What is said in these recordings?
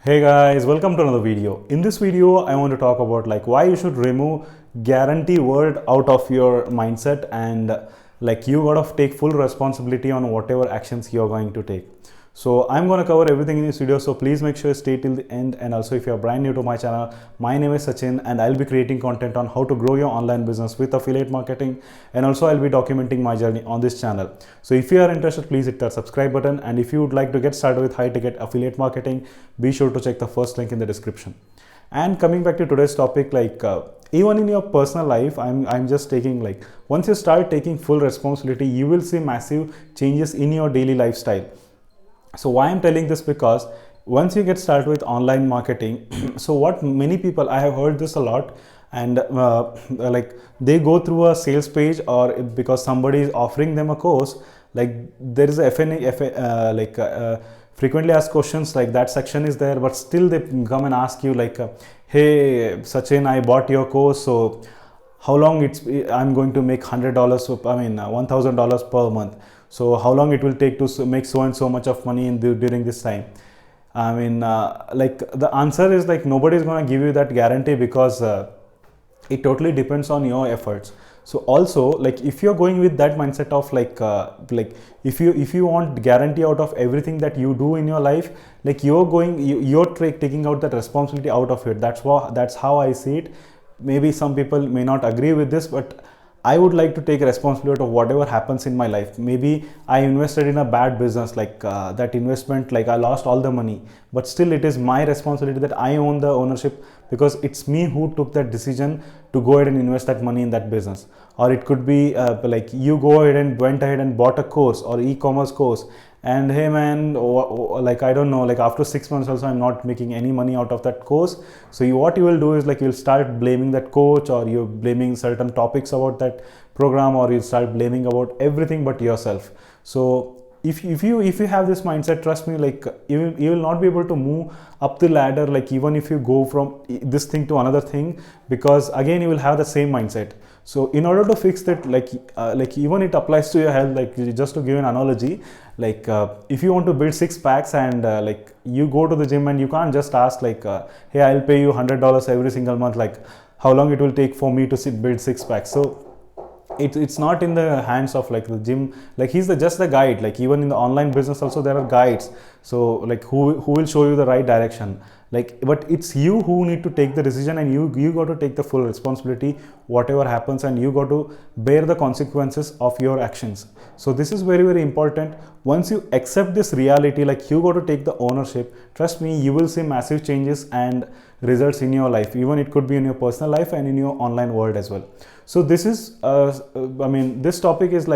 Hey guys, welcome to another video. In this video, I want to talk about why you should remove guarantee word out of your mindset and you gotta take full responsibility on whatever actions you're going to take. So I'm going to cover everything in this video, so please make sure you stay till the end. And also, if you're brand new to my channel, my name is Sachin and I'll be creating content on how to grow your online business with affiliate marketing, and also I'll be documenting my journey on this channel. So if you are interested, please hit that subscribe button, and if you would like to get started with high ticket affiliate marketing, be sure to check the first link in the description. And coming back to today's topic, even in your personal life, I'm just taking once you start taking full responsibility, you will see massive changes in your daily lifestyle. So why I'm telling this, because once you get started with online marketing, so what many people, I have heard this a lot, and they go through a sales page, or because somebody is offering them a course, there is a frequently asked questions, that section is there, but still they come and ask you hey Sachin, I bought your course, so how long I'm going to make $100, so $1,000 per month. So how long it will take to make so and so much of money during this time? The answer is nobody is going to give you that guarantee, because it totally depends on your efforts. So also, if you're going with that mindset of if you want guarantee out of everything that you do in your life, you're taking out that responsibility out of it. That's how I see it. Maybe some people may not agree with this, but I would like to take responsibility of whatever happens in my life. Maybe I invested in a bad business, that investment, I lost all the money, but still it is my responsibility that I own the ownership, because it's me who took that decision to go ahead and invest that money in that business. Or it could be you go ahead and went ahead and bought a course or e-commerce course, and hey man, I don't know, after 6 months also I'm not making any money out of that course. So what you will do is you'll start blaming that coach, or you're blaming certain topics about that program, or you start blaming about everything but yourself. So if you have this mindset, trust me, you will not be able to move up the ladder, even if you go from this thing to another thing, because again you will have the same mindset. So in order to fix that, even it applies to your health, just to give an analogy, if you want to build 6 packs, and you go to the gym, and you can't just ask hey, I'll pay you $100 every single month, how long it will take for me to build 6 packs. So it's not in the hands of the gym. He's just the guide. Even in the online business also there are guides, so who will show you the right direction. But it's you who need to take the decision, and you got to take the full responsibility whatever happens, and you got to bear the consequences of your actions. So this is very, very important. Once you accept this reality, you got to take the ownership, trust me, you will see massive changes and results in your life. Even it could be in your personal life and in your online world as well. So this is this topic is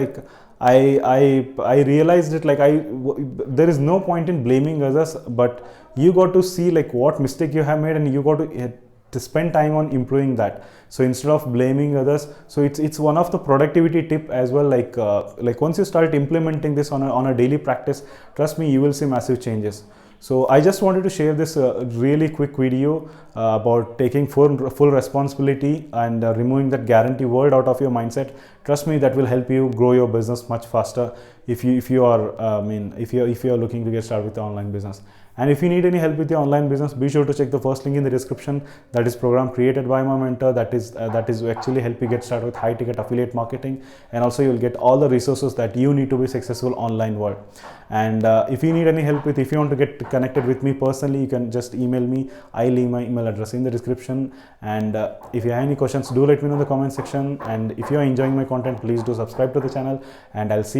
I realized it, there is no point in blaming others, but you got to see what mistake you have made, and you got to spend time on improving that. So instead of blaming others, so it's one of the productivity tip as well. Once you start implementing this on a daily practice, trust me, you will see massive changes. So I just wanted to share this really quick video about taking full responsibility and removing that guarantee word out of your mindset. Trust me, that will help you grow your business much faster if you are looking to get started with the online business. And if you need any help with your online business, be sure to check the first link in the description. That is program created by my mentor. That is actually help you get started with high ticket affiliate marketing, and also you'll get all the resources that you need to be successful online world. And if you need any help if you want to get connected with me personally, you can just email me. I leave my email address in the description. And if you have any questions, do let me know in the comment section. And if you are enjoying my content, please do subscribe to the channel, and I'll see